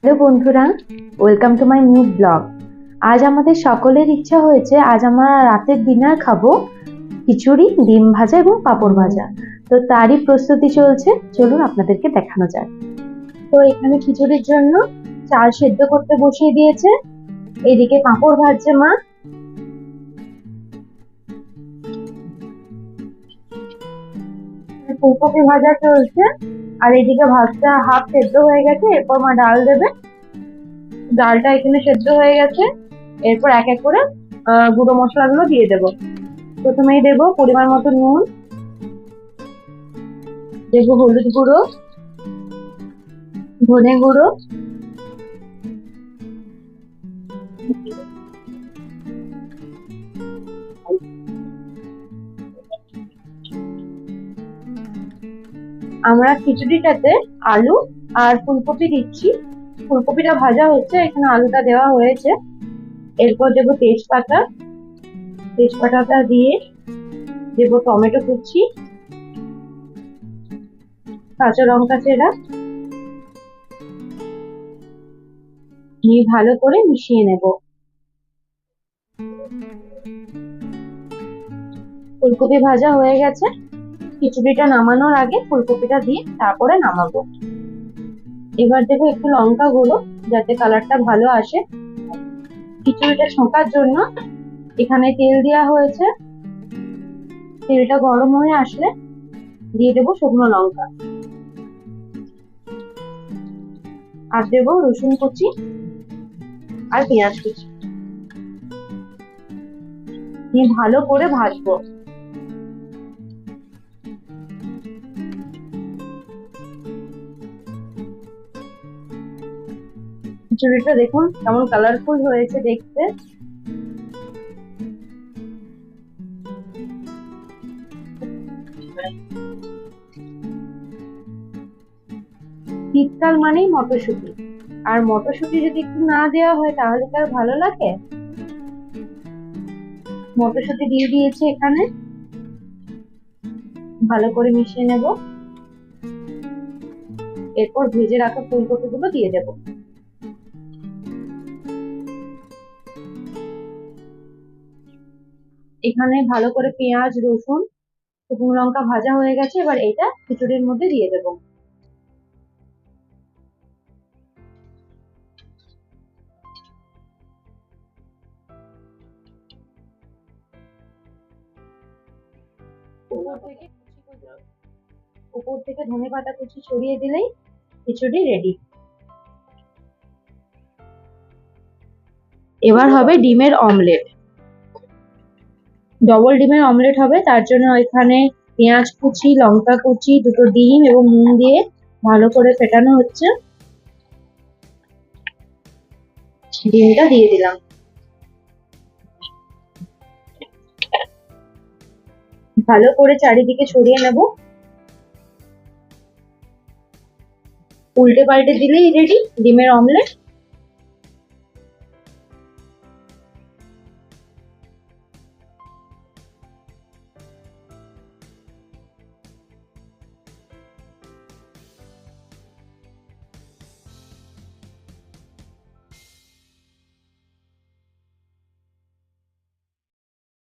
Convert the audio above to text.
Hello বন্ধুরা, welcome to my new blog. আজ আমাদের সকলের ইচ্ছা হয়েছে, আজ আমরা রাতের ডিনার খাবো খিচুড়ি, ডিম ভাজা এবং পাঁপড় ভাজা। তো তারই প্রস্তুতি চলছে, চলুন আপনাদেরকে দেখানো যাক। তো এখানে খিচুড়ির জন্য চাল সেদ্ধ করতে বসিয়ে দিয়েছে, এদিকে পাঁপড় ভাজছে মা, ফুলকপি ভাজা চলছে, আর এদিকে ভাতটা হাফ সেদ্ধ হয়ে গেছে। এরপর মা ডাল দেবে, ডালটা এখানে সেদ্ধ হয়ে গেছে। এরপর এক এক করে গুঁড়ো মশলাগুলো দিয়ে দেবো। প্রথমেই দেবো পরিমাণ মতো নুন, দেবো হলুদ গুঁড়ো, ধনে গুঁড়ো, আমরা খিচুড়িটাতে আলু আর ফুলকপি দিচ্ছি। ফুলকপিটা ভাজা হচ্ছে, এখানে আলুটা দেওয়া হয়েছে। এরপর দেবো তেজপাতা, তেজপাতাটা দিয়ে দেবো টমেটো কুচি, কাঁচা লঙ্কা চেরা, নিয়ে ভালো করে মিশিয়ে নেব। ফুলকপি ভাজা হয়ে গেছে, খিচুড়িটা নামানোর আগে ফুলকপিটা দিয়ে তারপরে নামাবো। এবার দেবো একটু লঙ্কা গুঁড়ো, যাতে কালারটা ভালো আসে। খিচুড়িটা ছোঁকার জন্য এখানে তেল দেওয়া হয়েছে। তেলটা গরম হয়ে আসলে দিয়ে দেবো শুকনো লঙ্কা, আর দেবো রসুন কুচি আর পেঁয়াজ কুচি, নিয়ে ভালো করে ভাজবো। খিচুড়িটা দেখুন কেমন কালারফুল হয়েছে দেখতে। শীতকাল মানেই মটরশুঁটি, আর মটরশুঁটি যদি একটু না দেওয়া হয় তাহলে তার ভালো লাগে। মটরশুঁটি দিয়ে দিয়েছি এখানে, ভালো করে মিশিয়ে নেব। এরপর ভেজে রাখা ফুলকপি গুলো দিয়ে দেব। এখানে ভালো করে পেঁয়াজ, রসুন, শুকনো লঙ্কা ভাজা হয়ে গেছে। এবার এটা খিচুড়ির মধ্যে দিয়ে দেব। উপর থেকে ধনে পাতা কুচি ছড়িয়ে দিলেই খিচুড়ি রেডি। এবার হবে ডিমের অমলেট। ডবল ডিমের অমলেট হবে, তার জন্য এখানে পেঁয়াজ কুচি, লঙ্কা কুচি, দুটো ডিম এবং নুন দিয়ে ভালো করে ফেটানো হচ্ছে। ডিমটা দিয়ে দিলাম, ভালো করে চারিদিকে ছড়িয়ে নেব। উল্টে পাল্টে দিলেই রেডি ডিমের অমলেট।